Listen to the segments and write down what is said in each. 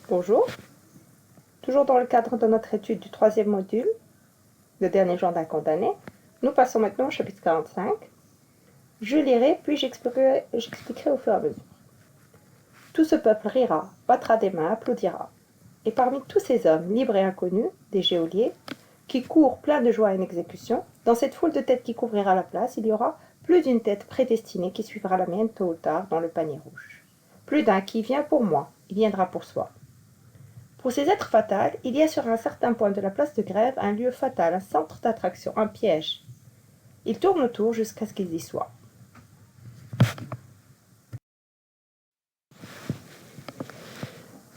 Bonjour, toujours dans le cadre de notre étude du troisième module, le dernier genre d'un condamné, nous passons maintenant au chapitre 45. Je lirai, puis j'expliquerai au fur et à mesure. Tout ce peuple rira, battra des mains, applaudira. Et parmi tous ces hommes, libres et inconnus, des geôliers, qui courent pleins de joie à une exécution, dans cette foule de têtes qui couvrira la place, il y aura plus d'une tête prédestinée qui suivra la mienne tôt ou tard dans le panier rouge. Plus d'un qui vient pour moi, il viendra pour soi. Pour ces êtres fatals, il y a sur un certain point de la place de Grève un lieu fatal, un centre d'attraction, un piège. Ils tournent autour jusqu'à ce qu'ils y soient.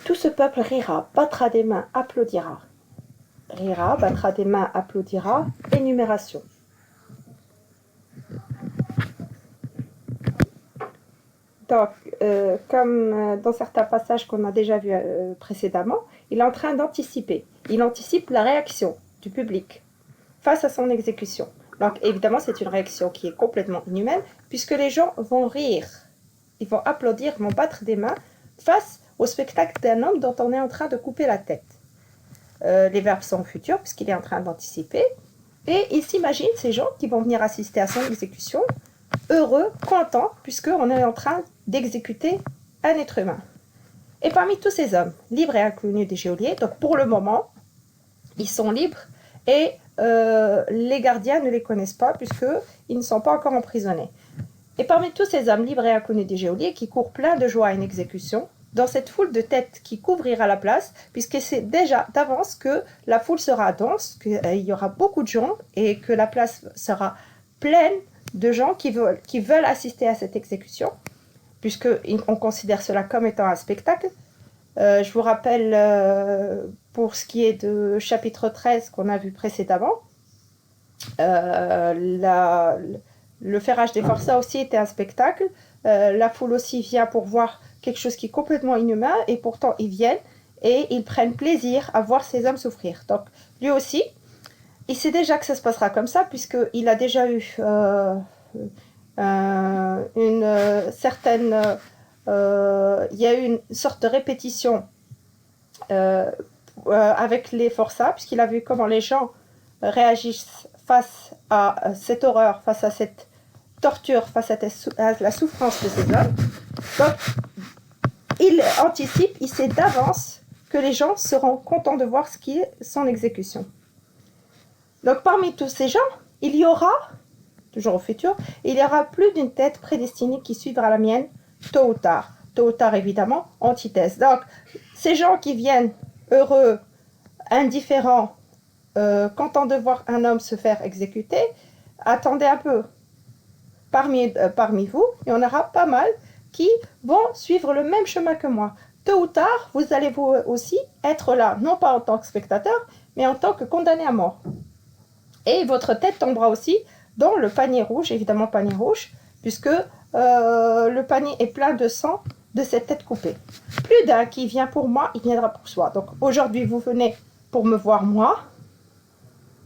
Tout ce peuple rira, battra des mains, applaudira. Rira, battra des mains, applaudira. Énumération. Donc, comme dans certains passages qu'on a déjà vus précédemment, il est en train d'anticiper. Il anticipe la réaction du public face à son exécution. Donc, évidemment, c'est une réaction qui est complètement inhumaine, puisque les gens vont rire, ils vont applaudir, vont battre des mains face au spectacle d'un homme dont on est en train de couper la tête. Les verbes sont futurs, puisqu'il est en train d'anticiper, et il s'imagine ces gens qui vont venir assister à son exécution, heureux, contents, puisqu'on est en train d'exécuter un être humain. Et parmi tous ces hommes, libres et inconnus des geôliers, donc pour le moment, ils sont libres et les gardiens ne les connaissent pas puisqu'ils ne sont pas encore emprisonnés. Et parmi tous ces hommes libres et inconnus des geôliers qui courent pleins de joie à une exécution, dans cette foule de têtes qui couvrira la place, puisque c'est déjà d'avance que la foule sera dense, qu'il y aura beaucoup de gens et que la place sera pleine de gens qui veulent assister à cette exécution, puisqu'on considère cela comme étant un spectacle. Je vous rappelle, pour ce qui est de chapitre 13 qu'on a vu précédemment, le ferrage des forçats aussi était un spectacle. La foule aussi vient pour voir quelque chose qui est complètement inhumain, et pourtant ils viennent et ils prennent plaisir à voir ces hommes souffrir. Donc lui aussi, il sait déjà que ça se passera comme ça, puisqu'il a déjà eu une certaine... il y a eu une sorte de répétition avec les forçats, puisqu'il a vu comment les gens réagissent face à cette horreur, face à cette torture, face à la souffrance de ces hommes. Donc, il anticipe, il sait d'avance que les gens seront contents de voir ce qui est son exécution. Donc, parmi tous ces gens, il y aura, toujours au futur, il y aura plus d'une tête prédestinée qui suivra la mienne tôt ou tard. Tôt ou tard, évidemment, antithèse. Donc, ces gens qui viennent heureux, indifférents, contents de voir un homme se faire exécuter, attendez un peu. Parmi vous, il y en aura pas mal qui vont suivre le même chemin que moi. Tôt ou tard, vous allez vous aussi être là, non pas en tant que spectateur, mais en tant que condamné à mort. Et votre tête tombera aussi dans le panier rouge, évidemment panier rouge, puisque le panier est plein de sang de cette tête coupée. Plus d'un qui vient pour moi, il viendra pour soi. Donc aujourd'hui, vous venez pour me voir moi.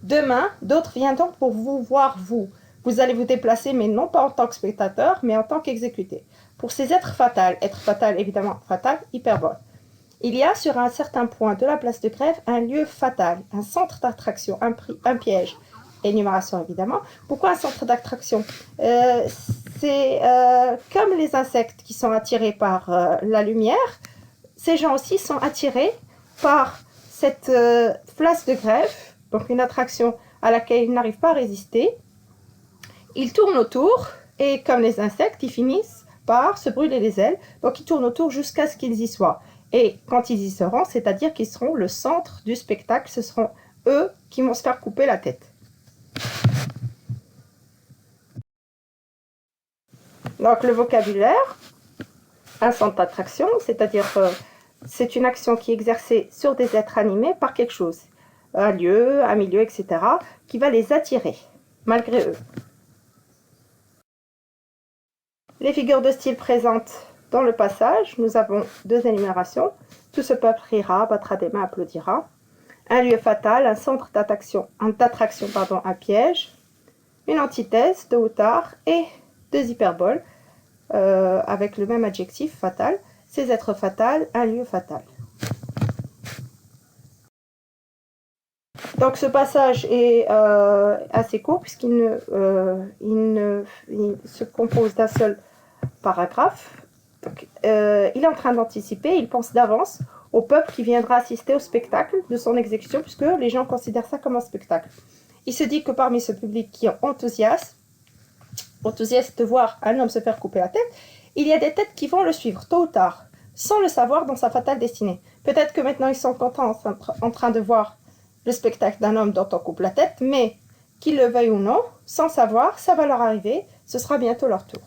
Demain, d'autres viendront pour vous voir vous. Vous allez vous déplacer, mais non pas en tant que spectateur, mais en tant qu'exécuté. Pour ces êtres fatals, être fatal, évidemment, fatal, hyperbole. Il y a sur un certain point de la place de Grève un lieu fatal, un centre d'attraction, un piège. Énumération, évidemment. Pourquoi un centre d'attraction? C'est comme les insectes qui sont attirés par la lumière, ces gens aussi sont attirés par cette place de Grève, donc une attraction à laquelle ils n'arrivent pas à résister. Ils tournent autour et comme les insectes, ils finissent par se brûler les ailes. Donc ils tournent autour jusqu'à ce qu'ils y soient. Et quand ils y seront, c'est-à-dire qu'ils seront le centre du spectacle, ce seront eux qui vont se faire couper la tête. Donc le vocabulaire, un centre d'attraction, c'est-à-dire c'est une action qui est exercée sur des êtres animés par quelque chose, un lieu, un milieu, etc., qui va les attirer, malgré eux. Les figures de style présentes dans le passage, nous avons deux énumérations. Tout ce peuple rira, battra des mains, applaudira. Un lieu fatal, un centre d'attraction, un piège. Une antithèse, tôt ou tard, et deux hyperboles, avec le même adjectif, fatal. Ces êtres fatals, un lieu fatal. Donc ce passage est assez court puisqu'il il se compose d'un seul paragraphe. Donc, il est en train d'anticiper, il pense d'avance au peuple qui viendra assister au spectacle de son exécution, puisque les gens considèrent ça comme un spectacle. Il se dit que parmi ce public qui est enthousiaste de voir un homme se faire couper la tête, il y a des têtes qui vont le suivre, tôt ou tard, sans le savoir dans sa fatale destinée. Peut-être que maintenant ils sont contents en train de voir le spectacle d'un homme dont on coupe la tête, mais qu'ils le veuillent ou non, sans savoir, ça va leur arriver, ce sera bientôt leur tour.